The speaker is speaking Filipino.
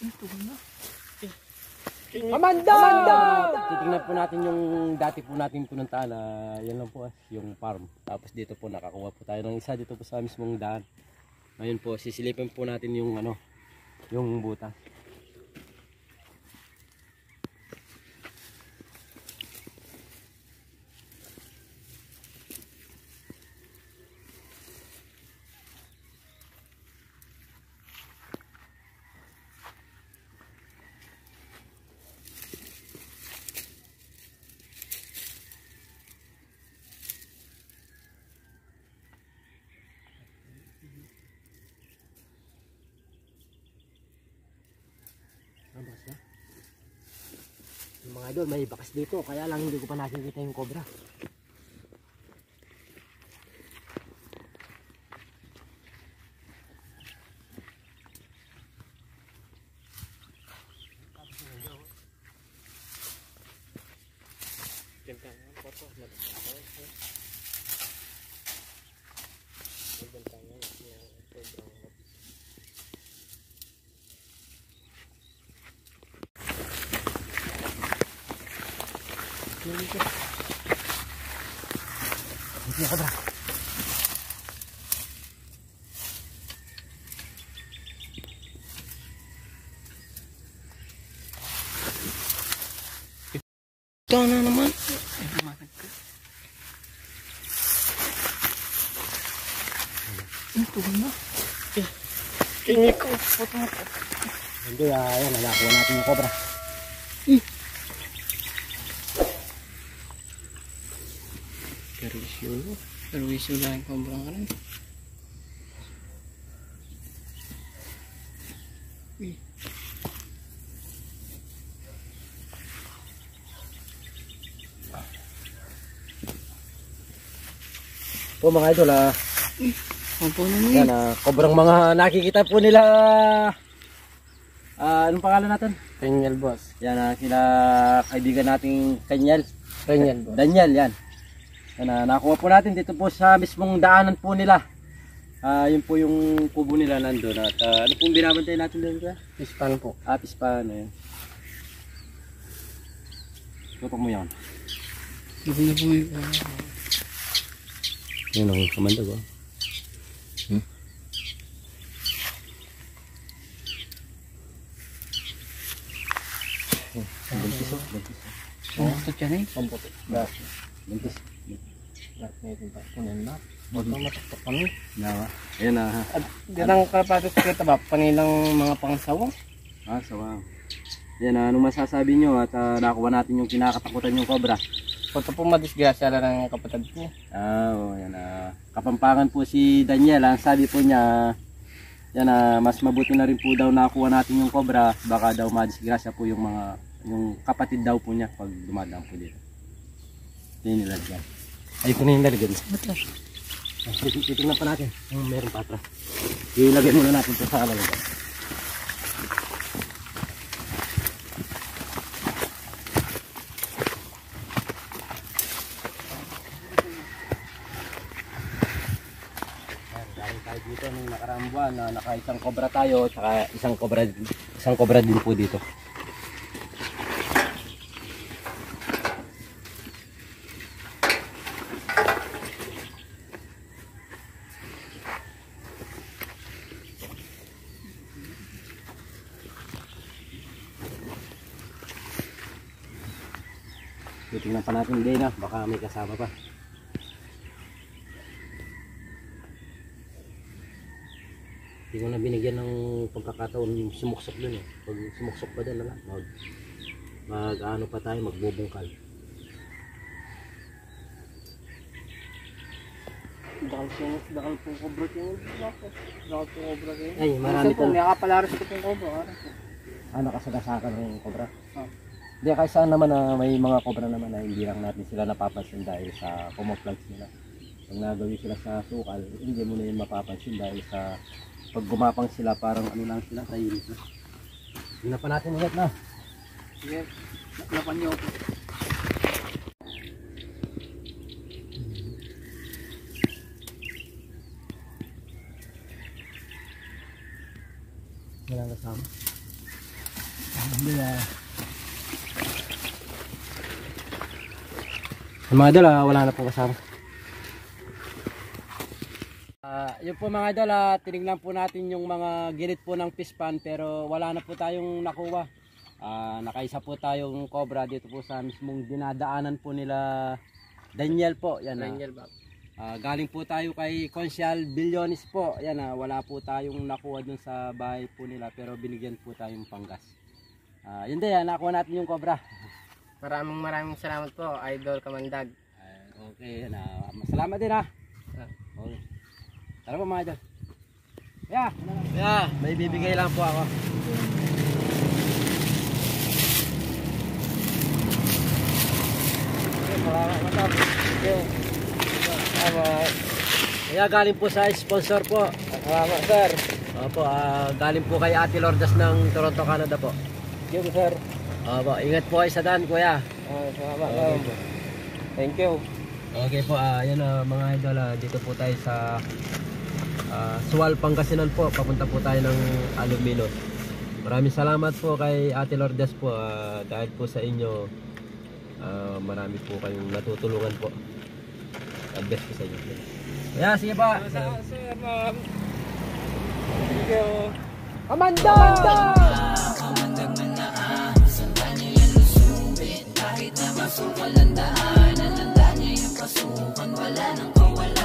Ito na. Amanda! Titingnan po natin yung dati po natin pinuntahan na yan lang po yung farm. Tapos dito po nakakuha po tayo ng isa dito po sa mismong daan. Ngayon po sisilipin po natin yung yung butas. Bakas na. Yung mga idol, may bakas dito. Kaya lang hindi ko pa nakikita yung cobra. Ini cobra. Ito na naman. Ito na. Ini ko. Hindi, ayan, nalakuha natin yung cobra. Perwisyo lang yung cobra nga rin. Po mga idol, Opo naman. yan, cobrang mga nakikita po nila. Anong pangalan natin? Daniel boss. Yan, sila kaibigan nating Daniel. Boss. Daniel, yan. Yan, nakuha po natin dito po sa mismong daanan po nila. Yun po yung kubo nila nandun. At ano pong binabantay natin doon? Pispan po. Pispan. Ayan. Tutok mo yan. Gabi na po yung... Yan ang kamandag. Buntis. Pamputot yan eh. Pamputot. Buntis. Lahat na ito ba? Punan na. Huwag na mataktak kami. Ayan na. Dirang karapatos kita ba? Panilang mga pangsawang? Sawang. Yan, anong masasabi nyo at nakuha natin yung kinakatakutan yung cobra. Punta po madisgrasya lang ng kapatid ko. Yan, kapampangan po si Daniel. Ang sabi po niya, yan, mas mabuti na rin po daw nakuha natin yung cobra. Baka daw madisgrasya po yung kapatid daw po niya pag dumadaan po dito. Ito yung nilagyan. Ay, ito na yung nilagyan. Titignan pa natin kung meron pa atras. Ilagay muna natin ito sa alalagyan. Dito nung nakaraang buwan na naka-isang cobra tayo, saka isang cobra din po dito. Titingnan pa natin din baka may kasama pa. Hindi ko na binigyan ng pagkakataon sumuksok dun Pag sumuksok pa dun, mag-ano pa tayo, magbubungkal. Dakal po cobra yung dakal po cobra kayo. Ay, marami talaga. May kapalaras ko pong cobra. Nakasagasakan ng cobra. Hindi, kahit saan naman na may mga cobra naman na hindi lang natin sila napapansin dahil sa camouflage nila. Pag nagawin sila sa sukal, hindi mo na yun mapapansin dahil sa pag gumapang sila parang ano lang sila, tahimik na. Tingnan pa natin ulit na. Sige, naklapan niyo ako. Walang kasama. Hindi na. Mga idol, wala na po kasama. Yun po mga idol, tinignan po natin yung mga gilid po ng fish pan pero wala na po tayong nakuha. Nakaisa po tayong cobra dito po sa mismong dinadaanan po nila Daniel po. Yan, Daniel ba? galing po tayo kay Consial Billones po. Yan, wala po tayong nakuha dun sa bahay po nila pero binigyan po tayong panggas. Yun din, nakuha natin yung cobra. Maraming salamat po, Idol Kamandag. Okay, masalamat din ha. Okay. Tara po mga idol. May bibigay lang po ako. Kaya galing po sa sponsor po. Salamat, sir. Opo, galing po kay Ate Lourdes ng Toronto, Canada po. Thank you, sir. Opo, ingat po kayo sa daan, kuya. Salamat, Okay po. Thank you. Okay po, yan mga idol, dito po tayo sa Sual, Pangasinan po. Papunta po tayo ng Alumino. Maraming salamat po kay Ate Lourdes po, dahil po sa inyo marami po kayong natutulungan po. God bless po sa inyo. Yeah, sige po. Sir, ma'am. Thank you. Amanda! Kamandag man na sandaan niya yung lusubit. Kahit na masukal ang daanan, handa niya yung pasukan. Wala nang kawala.